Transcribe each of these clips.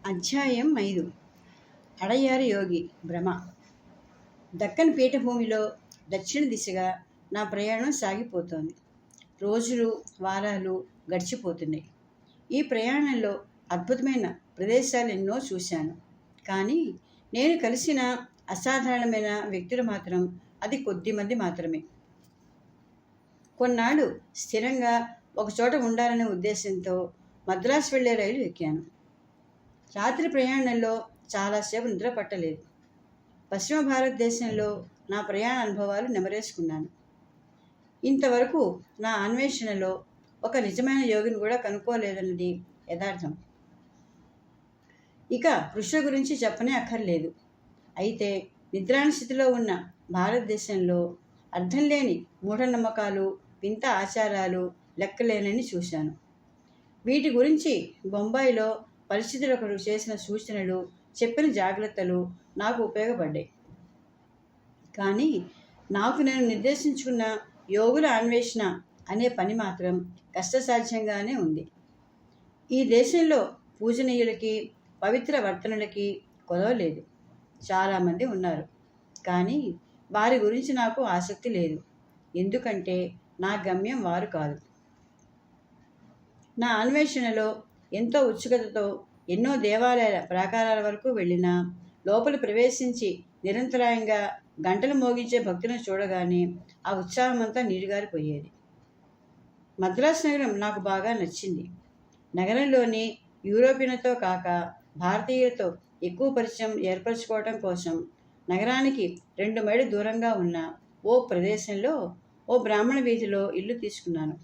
అధ్యాయం 5. అడయారు యోగి భ్రమ. దక్కన్ పీఠభూమిలో దక్షిణ దిశగా నా ప్రయాణం సాగిపోతోంది. రోజులు వారాలు గడిచిపోతున్నాయి. ఈ ప్రయాణంలో అద్భుతమైన ప్రదేశాలు ఎన్నో చూశాను. కానీ నేను కలిసిన అసాధారణమైన వ్యక్తులు మాత్రం అది కొద్దిమంది మాత్రమే. కొన్నాళ్ళు స్థిరంగా ఒకచోట ఉండాలనే ఉద్దేశంతో మద్రాసు వెళ్ళే రైలు ఎక్కాను. రాత్రి ప్రయాణంలో చాలాసేపు నిద్ర పట్టలేదు. పశ్చిమ భారతదేశంలో నా ప్రయాణ అనుభవాలు నెమరేసుకున్నాను. ఇంతవరకు నా అన్వేషణలో ఒక నిజమైన యోగిని కూడా కనుక్కోలేదన్నది యథార్థం. ఇక కృష్ణ గురించి చెప్పనే అక్కర్లేదు. అయితే నిద్రాణ స్థితిలో ఉన్న భారతదేశంలో అర్థం లేని మూఢనమ్మకాలు, వింత ఆచారాలు లెక్కలేనని చూశాను. వీటి గురించి బొంబాయిలో పరిస్థితులు ఒకరు చేసిన సూచనలు, చెప్పిన జాగ్రత్తలు నాకు ఉపయోగపడ్డాయి. కానీ నాకు నేను నిర్దేశించుకున్న యోగుల అన్వేషణ అనే పని మాత్రం కష్టసాధ్యంగానే ఉంది. ఈ దేశంలో పూజనీయులకి, పవిత్ర వర్తనులకి కొదవలేదు. చాలామంది ఉన్నారు. కానీ వారి గురించి నాకు ఆసక్తి లేదు. ఎందుకంటే నా గమ్యం వారు కాదు. నా అన్వేషణలో ఎంతో ఉత్సుకతతో ఎన్నో దేవాలయాల ప్రాకారాల వరకు వెళ్ళినా లోపల ప్రవేశించి నిరంతరాయంగా గంటలు మోగించే భక్తులను చూడగానే ఆ ఉత్సాహమంతా నీరుగారిపోయేది. మద్రాసు నగరం నాకు బాగా నచ్చింది. నగరంలోని యూరోపియన్లతో కాక భారతీయులతో ఎక్కువ పరిచయం ఏర్పరచుకోవడం కోసం నగరానికి 2 మైళ్ళు దూరంగా ఉన్న ఓ ప్రదేశంలో ఓ బ్రాహ్మణ వీధిలో ఇల్లు తీసుకున్నాను.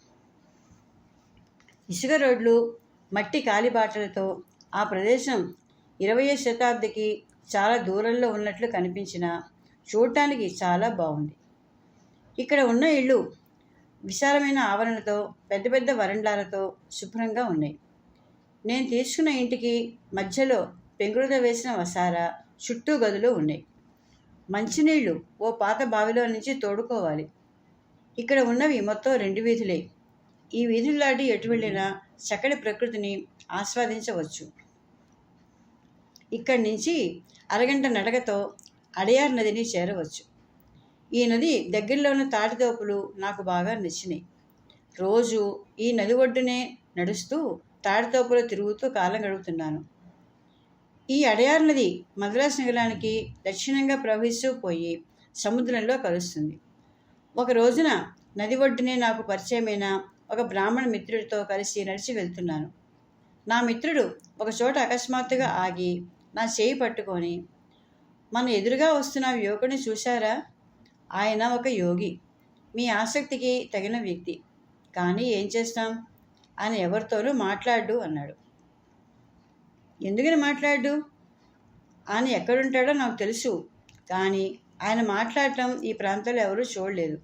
ఇసుక రోడ్లు, మట్టి కాలిబాటలతో ఆ ప్రదేశం 20వ శతాబ్దికి చాలా దూరంలో ఉన్నట్లు కనిపించినా చూడటానికి చాలా బాగుంది. ఇక్కడ ఉన్న ఇళ్ళు విశాలమైన ఆవరణలతో, పెద్ద పెద్ద వరండాలతో శుభ్రంగా ఉన్నాయి. నేను తీసుకున్న ఇంటికి మధ్యలో పెంకులతో వేసిన వసారా, చుట్టూ గదులు ఉన్నాయి. మంచినీళ్లు ఓ పాత బావిలో నుంచి తోడుకోవాలి. ఇక్కడ ఉన్నవి మొత్తం 2 వీధులే. ఈ వీధులు దాటి ఎటు వెళ్ళినా చక్కటి ప్రకృతిని ఆస్వాదించవచ్చు. ఇక్కడి నుంచి అరగంట నడకతో అడయార్ నదిని చేరవచ్చు. ఈ నది దగ్గరలో ఉన్న తాటితోపులు నాకు బాగా నచ్చినాయి. రోజు ఈ నది ఒడ్డునే నడుస్తూ తాటితోపులో తిరుగుతూ కాలం గడుపుతున్నాను. ఈ అడయార్ నది మద్రాసు నగరానికి దక్షిణంగా ప్రవహిస్తూ పోయి సముద్రంలో కలుస్తుంది. ఒక రోజున నది ఒడ్డునే నాకు పరిచయమైన ఒక బ్రాహ్మణ మిత్రుడితో కలిసి నడిచి వెళ్తున్నాను. నా మిత్రుడు ఒక చోట అకస్మాత్తుగా ఆగి నా చేయి పట్టుకొని, మన ఎదురుగా వస్తున్న యువకుడిని చూశారా? ఆయన ఒక యోగి, మీ ఆసక్తికి తగిన వ్యక్తి. కానీ ఏం చేస్తాం, ఆయన ఎవరితోనూ మాట్లాడు అన్నాడు. ఎందుకని మాట్లాడు? ఆయన ఎక్కడుంటాడో నాకు తెలుసు, కానీ ఆయన మాట్లాడటం ఈ ప్రాంతంలో ఎవరూ చూడలేదు.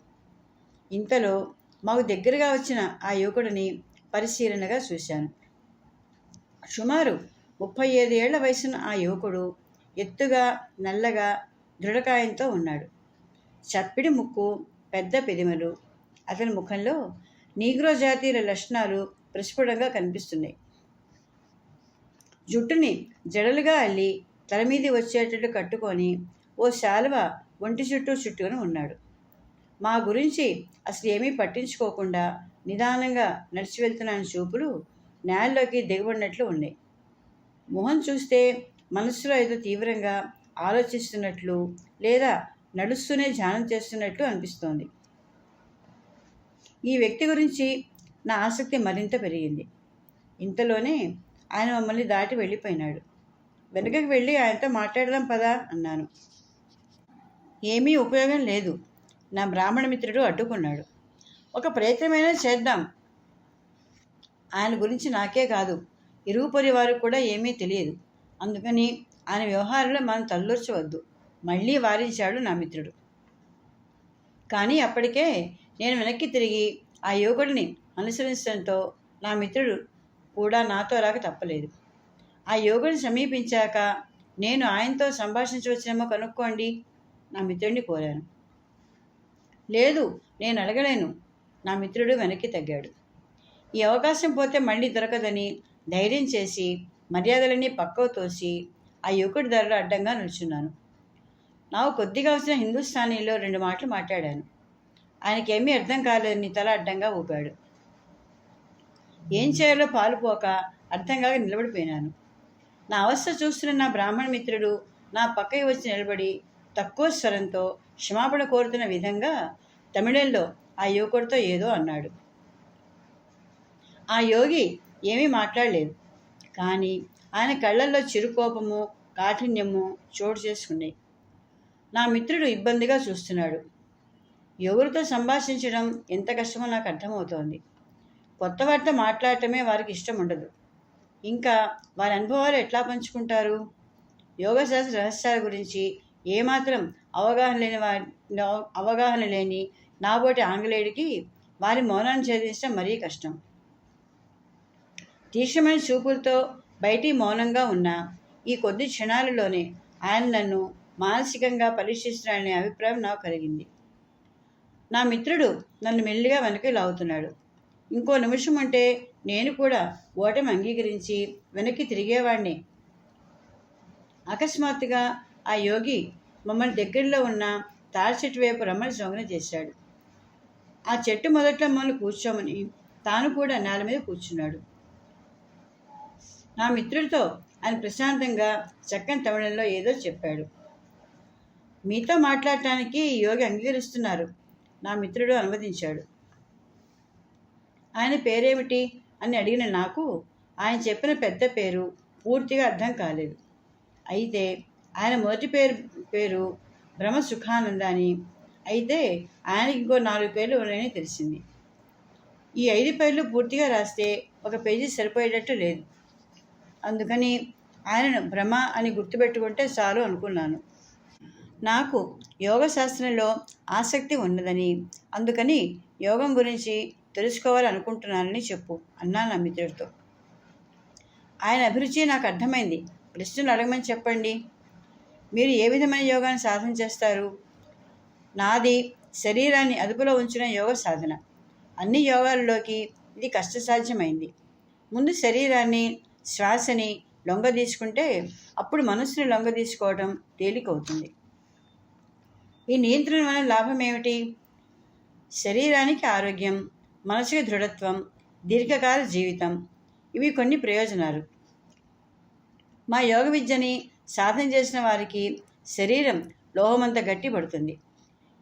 ఇంతలో మాకు దగ్గరగా వచ్చిన ఆ యువకుడిని పరిశీలనగా చూశాను. సుమారు 35 ఏళ్ల వయసున్న ఆ యువకుడు ఎత్తుగా, నల్లగా, దృఢకాయంతో ఉన్నాడు. చప్పిడి ముక్కు, పెద్ద పెదిమలు. అతని ముఖంలో నీగ్రో జాతీయుల లక్షణాలు ప్రస్ఫుటంగా కనిపిస్తున్నాయి. జుట్టుని జడలుగా అల్లి తల మీది వచ్చేటట్టు కట్టుకొని ఓ శాలువ ఒంటి చుట్టూ చుట్టుకొని ఉన్నాడు. మా గురించి అసలు ఏమీ పట్టించుకోకుండా నిదానంగా నడిచి వెళ్తున్న చూపులు నేలలోకి దిగబడినట్లు ఉన్నాయి. మొహం చూస్తే మనసులో ఏదో తీవ్రంగా ఆలోచిస్తున్నట్లు, లేదా నడుస్తూనే ధ్యానం చేస్తున్నట్లు అనిపిస్తోంది. ఈ వ్యక్తి గురించి నా ఆసక్తి మరింత పెరిగింది. ఇంతలోనే ఆయన మమ్మల్ని దాటి వెళ్ళిపోయినాడు. వెనుకకి వెళ్ళి ఆయనతో మాట్లాడదాం పదా అన్నాను. ఏమీ ఉపయోగం లేదు, నా బ్రాహ్మణ మిత్రుడు అడ్డుకున్నాడు. ఒక ప్రయత్నమైనా చేద్దాం. ఆయన గురించి నాకే కాదు, ఇరుగు పొరి వారికి కూడా ఏమీ తెలియదు. అందుకని ఆయన వ్యవహారంలో మనం తల్లొచ్చవద్దు, మళ్ళీ వారించాడు నా మిత్రుడు. కానీ అప్పటికే నేను వెనక్కి తిరిగి ఆ యువకుడిని అనుసరించడంతో నా మిత్రుడు కూడా నాతో రాక తప్పలేదు. ఆ యువకుడిని సమీపించాక, నేను ఆయనతో సంభాషించవచ్చేమో కనుక్కోండి, నా మిత్రుడిని కోరాను. లేదు, నేను అడగలేను, నా మిత్రుడు వెనక్కి తగ్గాడు. ఈ అవకాశం పోతే మళ్ళీ దొరకదని ధైర్యం చేసి మర్యాదలన్నీ పక్కకు తోసి ఆ యువకుడి ధరలో అడ్డంగా నిల్చున్నాను. నాకు కొద్దిగా వచ్చిన హిందుస్థానీలో 2 మాటలు మాట్లాడాను. ఆయనకేమీ అర్థం కాలేదని తల అడ్డంగా ఊపాడు. ఏం చేయాలో పాలుపోక అర్థం కాక నిలబడిపోయినాను. నా అవస్థ చూస్తున్న నా బ్రాహ్మణ మిత్రుడు నా పక్కకి వచ్చి నిలబడి తక్కువ స్వరంతో క్షమాపణ కోరుతున్న విధంగా తమిళంలో ఆ యువకుడితో ఏదో అన్నాడు. ఆ యోగి ఏమీ మాట్లాడలేదు. కానీ ఆయన కళ్ళల్లో చిరుకోపము, కాఠిన్యము చోటు చేసుకున్నాయి. నా మిత్రుడు ఇబ్బందిగా చూస్తున్నాడు. ఎవరితో సంభాషించడం ఎంత కష్టమో నాకు అర్థమవుతోంది. కొత్త వారితో మాట్లాడటమే వారికి ఇష్టం ఉండదు. ఇంకా వారి అనుభవాలు ఎట్లా పంచుకుంటారు? యోగశాస్త్ర రహస్యాల గురించి ఏమాత్రం అవగాహన లేని నాబోటి ఆంగ్లేయుడికి వారి మౌనాన్ని ఛేదించడం మరీ కష్టం. తీక్షణమైన చూపులతో బయటి మౌనంగా ఉన్న ఈ కొద్ది క్షణాలలోనే ఆయన నన్ను మానసికంగా పరీక్షిస్తున్నాడనే అభిప్రాయం నాకు కలిగింది. నా మిత్రుడు నన్ను మెల్లిగా వెనక్కి లాగుతున్నాడు. ఇంకో నిమిషం అంటే నేను కూడా ఓటమి అంగీకరించి వెనక్కి తిరిగేవాడిని. అకస్మాత్తుగా ఆ యోగి మమ్మల్ని దగ్గరలో ఉన్న తాడి చెట్టు వైపు రమ్మని సౌజ్ఞ చేశాడు. ఆ చెట్టు మొదట్లో మమ్మల్ని కూర్చోమని తాను కూడా నేల మీద కూర్చున్నాడు. నా మిత్రుడితో ఆయన ప్రశాంతంగా చక్కని తమిళంలో ఏదో చెప్పాడు. మీతో మాట్లాడటానికి ఈ యోగి అంగీకరిస్తున్నారు, నా మిత్రుడు అనువదించాడు. ఆయన పేరేమిటి అని అడిగిన నాకు ఆయన చెప్పిన పెద్ద పేరు పూర్తిగా అర్థం కాలేదు. అయితే ఆయన మొదటి పేరు బ్రహ్మ సుఖానంద అని, అయితే ఆయనకి ఇంకో 4 పేర్లు ఉన్నాయని తెలిసింది. ఈ 5 పేర్లు పూర్తిగా రాస్తే ఒక పేజీ సరిపోయేటట్టు లేదు. అందుకని ఆయనను బ్రహ్మ అని గుర్తుపెట్టుకుంటే చాలు అనుకున్నాను. నాకు యోగ శాస్త్రంలో ఆసక్తి ఉన్నదని, అందుకని యోగం గురించి తెలుసుకోవాలనుకుంటున్నానని చెప్పు అన్నా నా మిత్రుడితో. ఆయన అభిరుచి నాకు అర్థమైంది. ప్రశ్నలు అడగమని చెప్పండి. మీరు ఏ విధమైన యోగాన్ని సాధన చేస్తారు? నాది శరీరాన్ని అదుపులో ఉంచిన యోగ సాధన. అన్ని యోగాలలోకి ఇది కష్టసాధ్యమైంది. ముందు శరీరాన్ని, శ్వాసని లొంగ తీసుకుంటే అప్పుడు మనసుని లొంగ తీసుకోవడం తేలికవుతుంది. ఈ నియంత్రణ వల్ల లాభం ఏమిటి? శరీరానికి ఆరోగ్యం, మనసుకి దృఢత్వం, దీర్ఘకాల జీవితం, ఇవి కొన్ని ప్రయోజనాలు. మా యోగ విద్యని సాధన చేసిన వారికి శరీరం లోహమంత గట్టి పడుతుంది.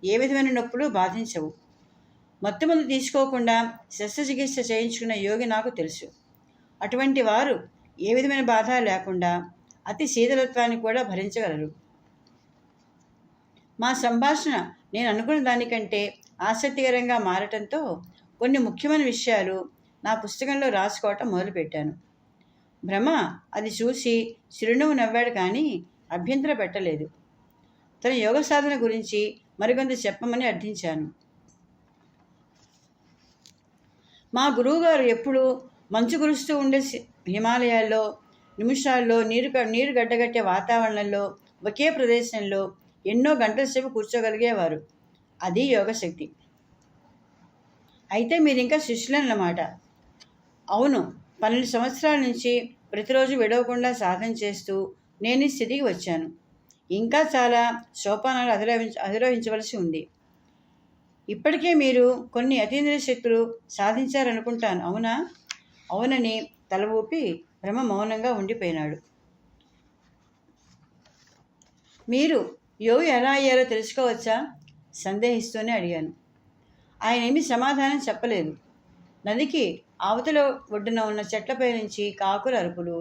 ఏ విధమైన నొప్పులు బాధించవు. మొత్తమందు తీసుకోకుండా శస్త్రచికిత్స చేయించుకున్న యోగి నాకు తెలుసు. అటువంటి వారు ఏ విధమైన బాధ లేకుండా అతి శీతలత్వాన్ని కూడా భరించగలరు. మా సంభాషణ నేను అనుకున్న దానికంటే ఆసక్తికరంగా మారటంతో కొన్ని ముఖ్యమైన విషయాలు నా పుస్తకంలో రాసుకోవటం మొదలుపెట్టాను. బ్రహ్మ అది చూసి చిరునవ్వు నవ్వాడు, కానీ అభ్యంతర పెట్టలేదు. తన యోగ సాధన గురించి మరికొంత చెప్పమని అర్థించాను. మా గురువుగారు ఎప్పుడూ మంచు కురుస్తూ ఉండే హిమాలయాల్లో నిమిషాల్లో నీరు గడ్డగట్టే వాతావరణంలో ఒకే ప్రదేశంలో ఎన్నో గంటల సేపు కూర్చోగలిగేవారు. అది యోగశక్తి. అయితే మీరు ఇంకా శిష్యులన్నమాట. అవును, 12 సంవత్సరాల నుంచి ప్రతిరోజు విడవకుండా సాధన చేస్తూ నేను ఈ స్థితికి వచ్చాను. ఇంకా చాలా సోపానాలు అధిరోహించవలసి ఉంది. ఇప్పటికే మీరు కొన్ని అతీంద్రియ శక్తులు సాధించారనుకుంటాను, అవునా? అవునని తల ఊపి బ్రహ్మ మౌనంగా ఉండిపోయినాడు. మీరు యోగి ఎలా అయ్యారో తెలుసుకోవచ్చా? సందేహిస్తూనే అడిగాను. ఆయన ఏమీ సమాధానం చెప్పలేదు. నదికి అవతల ఒడ్డున ఉన్న చెట్లపై నుంచి కాకుల అరుపులు,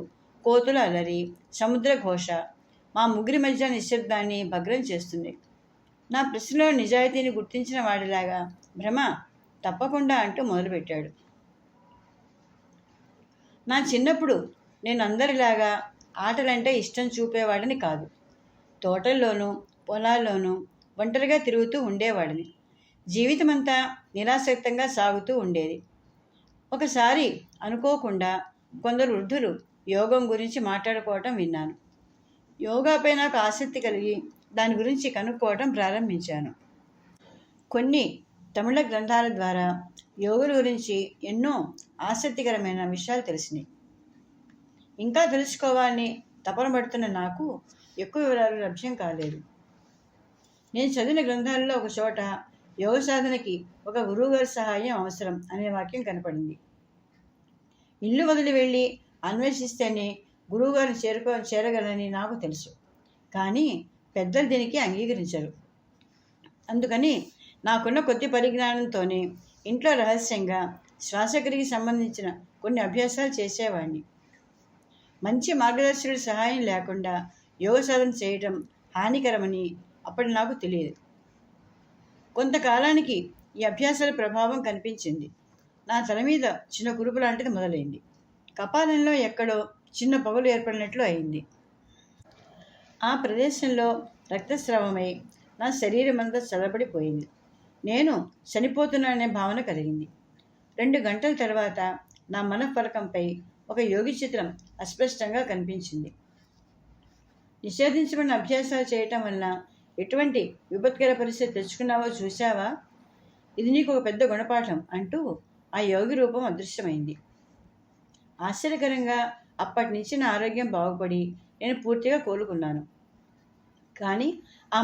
కోతుల అలరి, సముద్ర ఘోష మా ముగ్గురి మధ్య నిశ్శబ్దాన్ని భగ్నం చేస్తుంది. నా ప్రశ్నలో నిజాయితీని గుర్తించిన వాడిలాగా బ్రహ్మ తప్పకుండా అంటూ మొదలుపెట్టాడు. నా చిన్నప్పుడు నేను అందరిలాగా ఆటలంటే ఇష్టం చూపేవాడిని కాదు. తోటల్లోనూ పొలాల్లోనూ ఒంటరిగా తిరుగుతూ ఉండేవాడిని. జీవితమంతా నిరాసక్తంగా సాగుతూ ఉండేది. ఒకసారి అనుకోకుండా కొందరు వృద్ధులు యోగం గురించి మాట్లాడుకోవటం విన్నాను. యోగాపై నాకు ఆసక్తి కలిగి దాని గురించి కనుక్కోవటం ప్రారంభించాను. కొన్ని తమిళ గ్రంథాల ద్వారా యోగుల గురించి ఎన్నో ఆసక్తికరమైన విషయాలు తెలిసినాయి. ఇంకా తెలుసుకోవాలని తపన పడుతున్న నాకు ఎక్కువ వివరాలు లభ్యం కాలేదు. నేను చదివిన గ్రంథాలలో ఒక చోట యోగ సాధనకి ఒక గురువుగారి సహాయం అవసరం అనే వాక్యం కనపడింది. ఇల్లు వదిలి వెళ్ళి అన్వేషిస్తేనే గురువుగారిని చేరగలని నాకు తెలుసు. కానీ పెద్దలు దీనికి అంగీకరించరు. అందుకని నాకున్న కొద్ది పరిజ్ఞానంతోనే ఇంట్లో రహస్యంగా శ్వాసక్రియకి సంబంధించిన కొన్ని అభ్యాసాలు చేసేవాడిని. మంచి మార్గదర్శకుడి సహాయం లేకుండా యోగ సాధన చేయటం హానికరమని అప్పటి నాకు తెలియదు. కొంతకాలానికి ఈ అభ్యాసాల ప్రభావం కనిపించింది. నా తల మీద చిన్న కురుపు లాంటిది మొదలైంది. కపాలంలో ఎక్కడో చిన్న పొగలు ఏర్పడినట్లు అయింది. ఆ ప్రదేశంలో రక్తస్రావమై నా శరీరం అంతా చల్లబడిపోయింది. నేను చనిపోతున్నాననే భావన కలిగింది. 2 గంటల తర్వాత నా మనఃఫలకంపై ఒక యోగి చిత్రం అస్పష్టంగా కనిపించింది. నిషేధించబడిన అభ్యాసాలు చేయటం వల్ల ఎటువంటి విపత్కర పరిస్థితి తెచ్చుకున్నావో చూశావా? ఇది నీకు ఒక పెద్ద గుణపాఠం అంటూ ఆ యోగి రూపం అదృశ్యమైంది. ఆశ్చర్యకరంగా అప్పటి నుంచి నా ఆరోగ్యం బాగుపడి నేను పూర్తిగా కోలుకున్నాను. కానీ ఆ